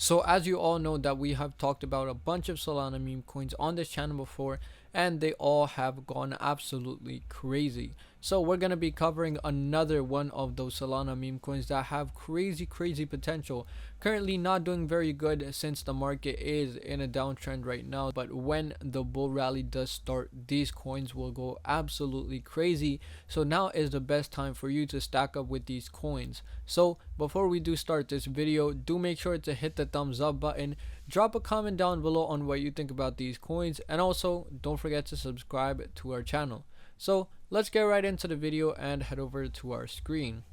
So as you all know that we have talked about a bunch of Solana meme coins on this channel before, and they all have gone absolutely crazy. So we're going to be covering another one of those Solana meme coins that have crazy potential. Currently not doing very good since the market is in a downtrend right now, but when the bull rally does start, these coins will go absolutely crazy. So now is the best time for you to stack up with these coins. So before we do start this video, do make sure to hit the thumbs up button, drop a comment down below on what you think about these coins, and also don't forget to subscribe to our channel. So let's get right into the video and head over to our screen.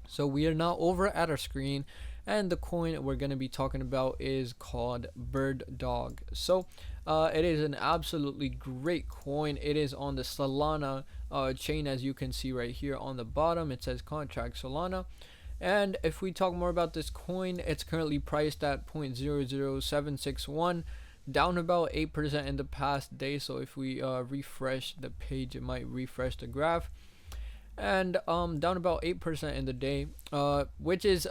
So we are now over at our screen, and the coin we're going to be talking about is called Birddog. So it is an absolutely great coin. It is on the Solana chain, as you can see right here on the bottom. It says contract Solana. And if we talk more about this coin, it's currently priced at 0.00761, down about 8% in the past day. So if we refresh the page, it might refresh the graph, and down about 8% in the day, which is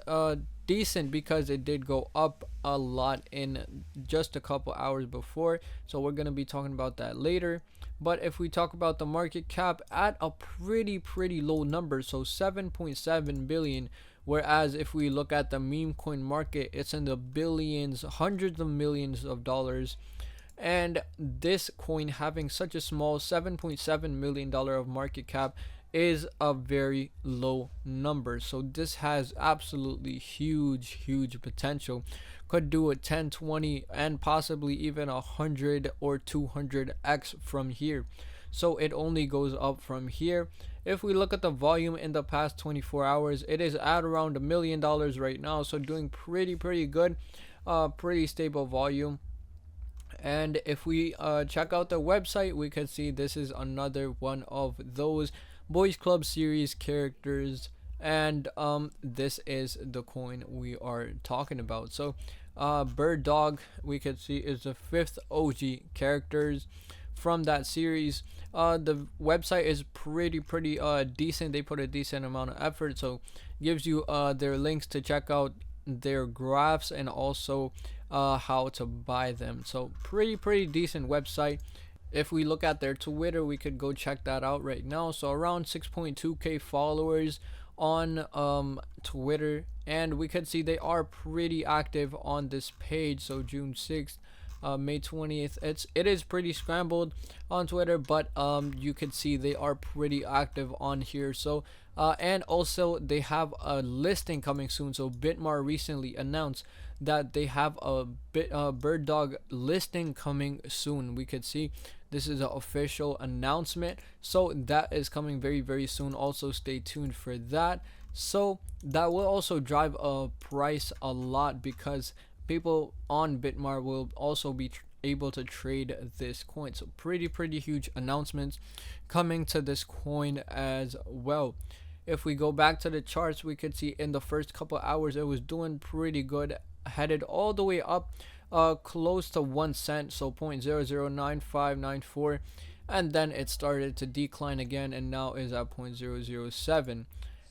decent because it did go up a lot in just a couple hours before. So we're going to be talking about that later. But if we talk about the market cap, at a pretty low number, so 7.7 billion, whereas if we look at the meme coin market, it's in the billions, hundreds of millions of dollars. And this coin having such a small $7.7 million of market cap is a very low number. So this has absolutely huge potential. Could do a 10, 20, and possibly even 100 or 200x from here. So it only goes up from here. If we look at the volume in the past 24 hours, it is at around $1 million right now. So doing pretty good, pretty stable volume. And if we check out the website, we can see this is another one of those Boys Club series characters, and this is the coin we are talking about. So Birddog, we can see, is the 5th OG characters from that series. The website is pretty decent. They put a decent amount of effort, so gives you their links to check out their graphs and also how to buy them. So pretty decent website. If we look at their Twitter, we could go check that out right now. So around 6.2k followers on Twitter, and we could see they are pretty active on this page. So June 6th, May 20th, it is pretty scrambled on Twitter, but you can see they are pretty active on here. So and also they have a listing coming soon. So Bitmar recently announced that they have a Birddog listing coming soon. We could see this is an official announcement, so that is coming very soon. Also stay tuned for that. So that will also drive a price a lot, because people on Bitmar will also be able to trade this coin. So pretty huge announcements coming to this coin as well. If we go back to the charts, we could see in the first couple hours it was doing pretty good, headed all the way up close to 1 cent, so 0.009594, and then it started to decline again and now is at 0.007.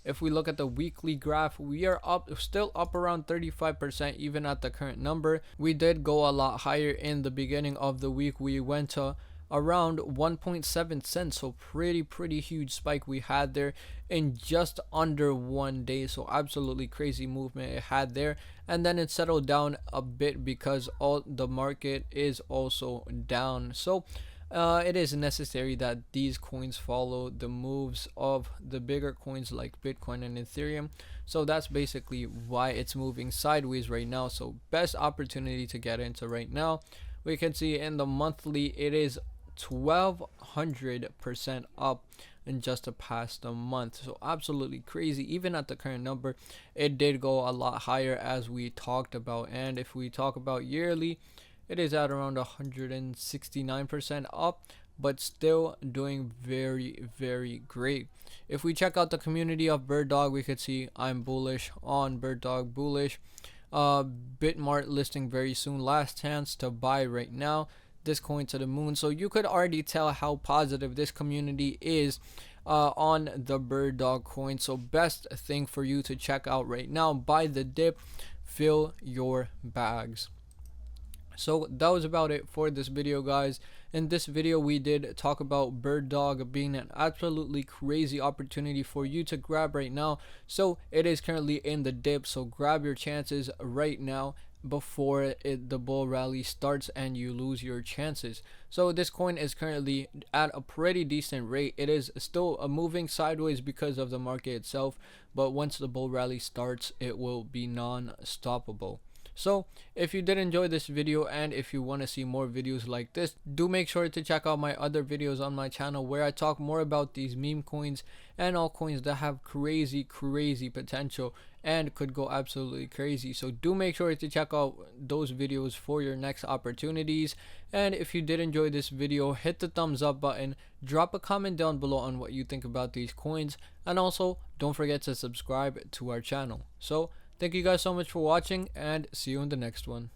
If we look at the weekly graph, we are still up around 35% even at the current number. We did go a lot higher in the beginning of the week. We went to around 1.7 cents, so pretty huge spike we had there in just under 1 day. So absolutely crazy movement it had there, and then it settled down a bit because all the market is also down. So it is necessary that these coins follow the moves of the bigger coins like Bitcoin and Ethereum. So that's basically why it's moving sideways right now. So best opportunity to get into right now. We can see in the monthly it is 1200% up in just the past month. So absolutely crazy. Even at the current number, it did go a lot higher as we talked about. And if we talk about yearly, it is at around 169% up, but still doing very great. If we check out the community of Birddog, we could see I'm bullish on Birddog, bullish. Bitmart listing very soon, last chance to buy right now, this coin to the moon. So you could already tell how positive this community is on the Birddog coin. So best thing for you to check out right now, buy the dip fill your bags. So that was about it for this video, guys. In this video we did talk about Birddog being an absolutely crazy opportunity for you to grab right now. So it is currently in the dip, so grab your chances right now before the bull rally starts and you lose your chances. So this coin is currently at a pretty decent rate. It is still moving sideways because of the market itself, but once the bull rally starts, it will be non-stoppable. So if you did enjoy this video and if you want to see more videos like this, do make sure to check out my other videos on my channel where I talk more about these meme coins and all coins that have crazy potential and could go absolutely crazy. So do make sure to check out those videos for your next opportunities. And if you did enjoy this video, hit the thumbs up button, drop a comment down below on what you think about these coins, and also don't forget to subscribe to our channel. So thank you guys so much for watching, and see you in the next one.